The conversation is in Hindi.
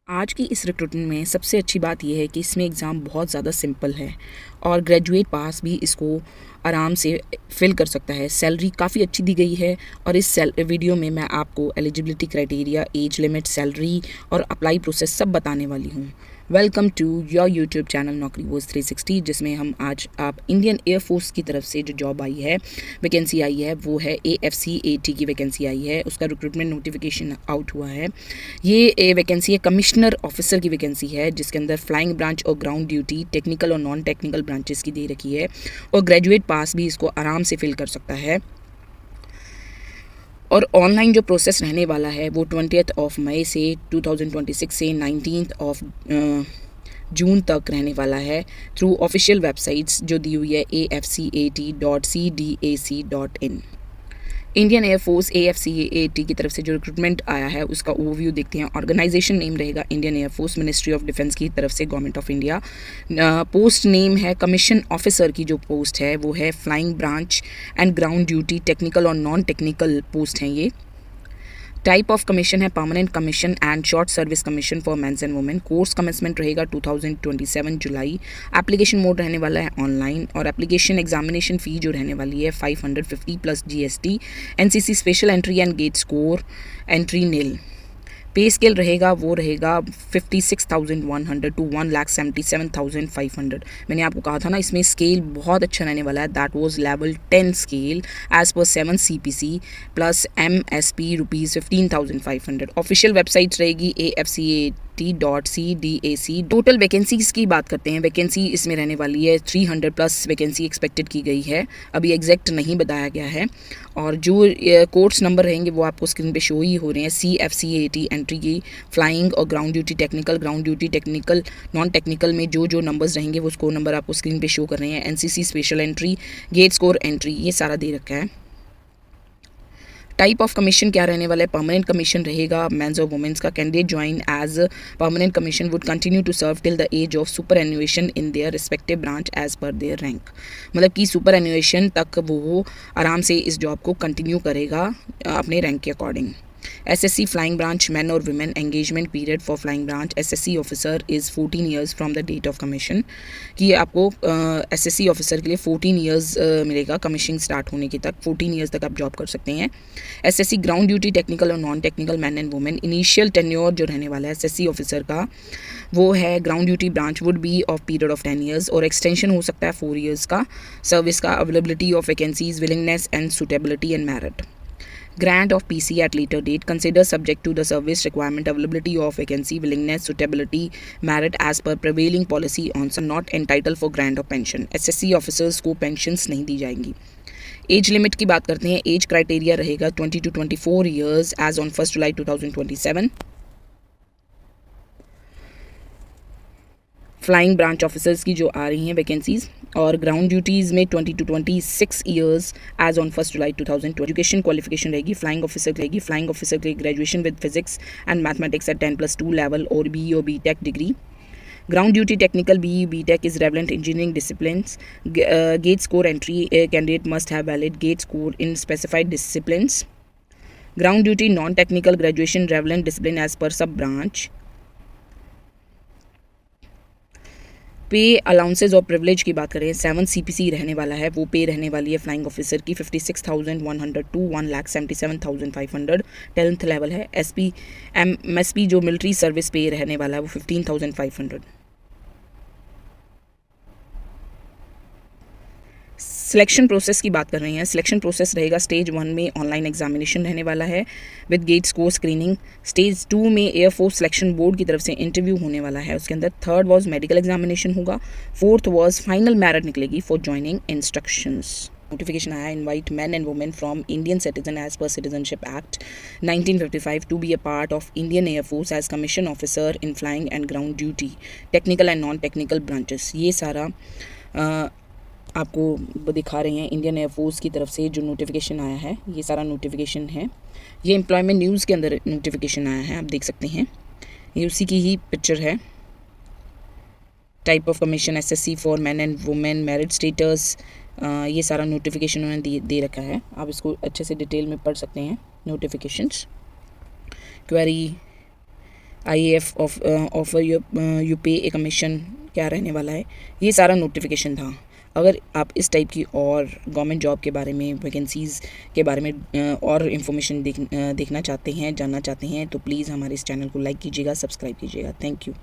आज की इस रिक्रूटमेंट में सबसे अच्छी बात यह है कि इसमें एग्ज़ाम बहुत ज़्यादा सिंपल है और ग्रेजुएट पास भी इसको आराम से फिल कर सकता है। सैलरी काफ़ी अच्छी दी गई है और इस वीडियो में मैं आपको eligibility criteria, age limit, salary और अप्लाई प्रोसेस सब बताने वाली हूँ। Welcome to your YouTube channel नौकरीबोज 360, जिसमें हम आज आप इंडियन एयरफोर्स की तरफ से जो जॉब आई है, वैकेंसी आई है, वो है AFCAT की वैकेंसी आई है। उसका रिक्रूटमेंट नोटिफिकेशन आउट हुआ है। ये वैकेंसी है कमिश्नर ऑफिसर की वैकेंसी है, जिसके अंदर फ्लाइंग ब्रांच और ग्राउंड ड्यूटी, टेक्निकल और नॉन टेक्निकल ब्रांचेस की दे रखी है और ग्रेजुएट पास भी इसको आराम से फिल कर सकता है। और ऑनलाइन जो प्रोसेस रहने वाला है वो 20 मई से 2026 से 19 जून तक रहने वाला है थ्रू ऑफिशियल वेबसाइट्स जो दी हुई है afcat.cdac.in। इंडियन एयरफोर्स AFCAT की तरफ से जो रिक्रूटमेंट आया है उसका ओवरव्यू देखते हैं। ऑर्गेनाइजेशन नेम रहेगा Indian Air Force, Ministry of Defence की तरफ से, Government of India. Post name है कमीशन ऑफिसर की जो पोस्ट है वो है flying branch and ground duty, technical और नॉन टेक्निकल पोस्ट हैं ये। टाइप ऑफ कमीशन है permanent commission and short service commission for mens and women. Course commencement रहेगा 2027 जुलाई। एप्लीकेशन मोड रहने वाला है ऑनलाइन और एप्लीकेशन एग्जामिनेशन फ़ी जो रहने वाली है 550 plus GST। NCC special entry and GATE score entry nil. Pay scale रहेगा वो रहेगा 56,100 टू 1,77,500। मैंने आपको कहा था ना इसमें स्केल बहुत अच्छा रहने वाला है। That was level 10 scale as per 7 CPC plus MSP ₹15,500। Official website रहेगी AFCAT.cdac। टोटल वैकेंसीज की बात करते हैं। वैकेंसी इसमें रहने वाली है 300 प्लस वैकेंसी एक्सपेक्टेड की गई है। अभी एग्जैक्ट नहीं बताया गया है और जो कोर्स नंबर रहेंगे वो आपको स्क्रीन पे शो ही हो रहे हैं। CFCAT एंट्री की फ्लाइंग और ground duty technical non technical में जो जो नंबर्स रहेंगे वो स्कोर नंबर आपको स्क्रीन पे शो कर रहे हैं। NCC special entry, GATE score entry, ये सारा दे रखा है। टाइप ऑफ कमीशन क्या रहने वाला है? परमानेंट कमीशन रहेगा मेंस और वुमेन्स का। Candidate join as permanent commission would continue to serve till the age of superannuation in their respective branch as per their rank. मतलब कि सुपर एन्युएशन तक वो आराम से इस जॉब को कंटिन्यू करेगा अपने रैंक के according. SSC flying branch, man और women. Engagement period for flying branch SSC officer is 14 years from the date of commission. कि आपको SSC ऑफिसर के लिए 14 ईयर्स मिलेगा कमीशनिंग स्टार्ट होने के तक। 14 ईयर्स तक आप जॉब कर सकते हैं। SSC ग्राउंड ड्यूटी, टेक्निकल और non technical, man and women. Initial tenure जो रहने वाला है SSC ऑफिसर का वो है ground duty branch would be of period of 10 years और एक्सटेंशन हो सकता है 4 ईयर्स का सर्विस का। Availability of vacancies, willingness and suitability and merit. Grant of PC at later date, consider subject to the service requirement, availability of vacancy, willingness, suitability, merit as per prevailing policy on some not entitled for grant of pension। SSC officers को पेंशंस नहीं दी जाएंगी। एज लिमिट की बात करते हैं। एज क्राइटेरिया रहेगा 20 to 24 ईयर्स एज ऑन 1 जुलाई 2027। फ्लाइंग ब्रांच ऑफिसर्स की जो आ रही हैं वैकेंसीज और ग्राउंड ड्यूटीज़ में 20 to 26 years age on 1 July 2020। Education qualification रहेगी फ्लाइंग ऑफिसर रहेगी। फ्लाइंग ऑफिसर के लिए graduation with physics and mathematics at 10+2 level और BE और BTech degree. Ground duty technical BE BTech is relevant engineering disciplines. GATE score entry, candidate must have valid GATE score in specified disciplines. Ground duty non technical, graduation relevant discipline as per sub branch. पे अलाउंसेज और प्रिविलेज की बात करें, 7 CPC रहने वाला है। वो पे रहने वाली है फ्लाइंग ऑफिसर की 56,100 टू 1,77,500। 10th लेवल है। MSP जो मिलिट्री सर्विस पे रहने वाला है वो 15,500। सिलेक्शन प्रोसेस की बात कर रहे हैं। सिलेक्शन प्रोसेस रहेगा स्टेज 1 में ऑनलाइन एग्जामिनेशन रहने वाला है with GATE score screening. Stage 2 में एयरफोर्स सिलेक्शन बोर्ड की तरफ से इंटरव्यू होने वाला है। उसके अंदर 3rd वाज मेडिकल एग्जामिनेशन होगा। 4th वाज फाइनल मेरिट निकलेगी फॉर ज्वाइनिंग इंस्ट्रक्शंस। नोटिफिकेशन आया, invite man and women from Indian citizen as per citizenship act 1955 to be a part of Indian Air Force as commission officer in flying and ground duty, technical and non technical branches. ये सारा आपको दिखा रहे हैं इंडियन एयरफोर्स की तरफ से जो नोटिफिकेशन आया है। ये सारा नोटिफिकेशन है। ये एम्प्लॉयमेंट न्यूज़ के अंदर नोटिफिकेशन आया है, आप देख सकते हैं। ये उसी की ही पिक्चर है। Type of commission SSC for man and women, merit status, ये सारा नोटिफिकेशन उन्होंने दे रखा है। आप इसको अच्छे से डिटेल में पढ़ सकते हैं notifications. Query IAF offer you पे ए कमीशन क्या रहने वाला है, ये सारा नोटिफिकेशन था। अगर आप इस टाइप की और गवर्नमेंट जॉब के बारे में, वैकेंसीज़ के बारे में और इन्फॉर्मेशन देखना चाहते हैं, जानना चाहते हैं, तो प्लीज़ हमारे इस चैनल को लाइक कीजिएगा, सब्सक्राइब कीजिएगा। Thank you.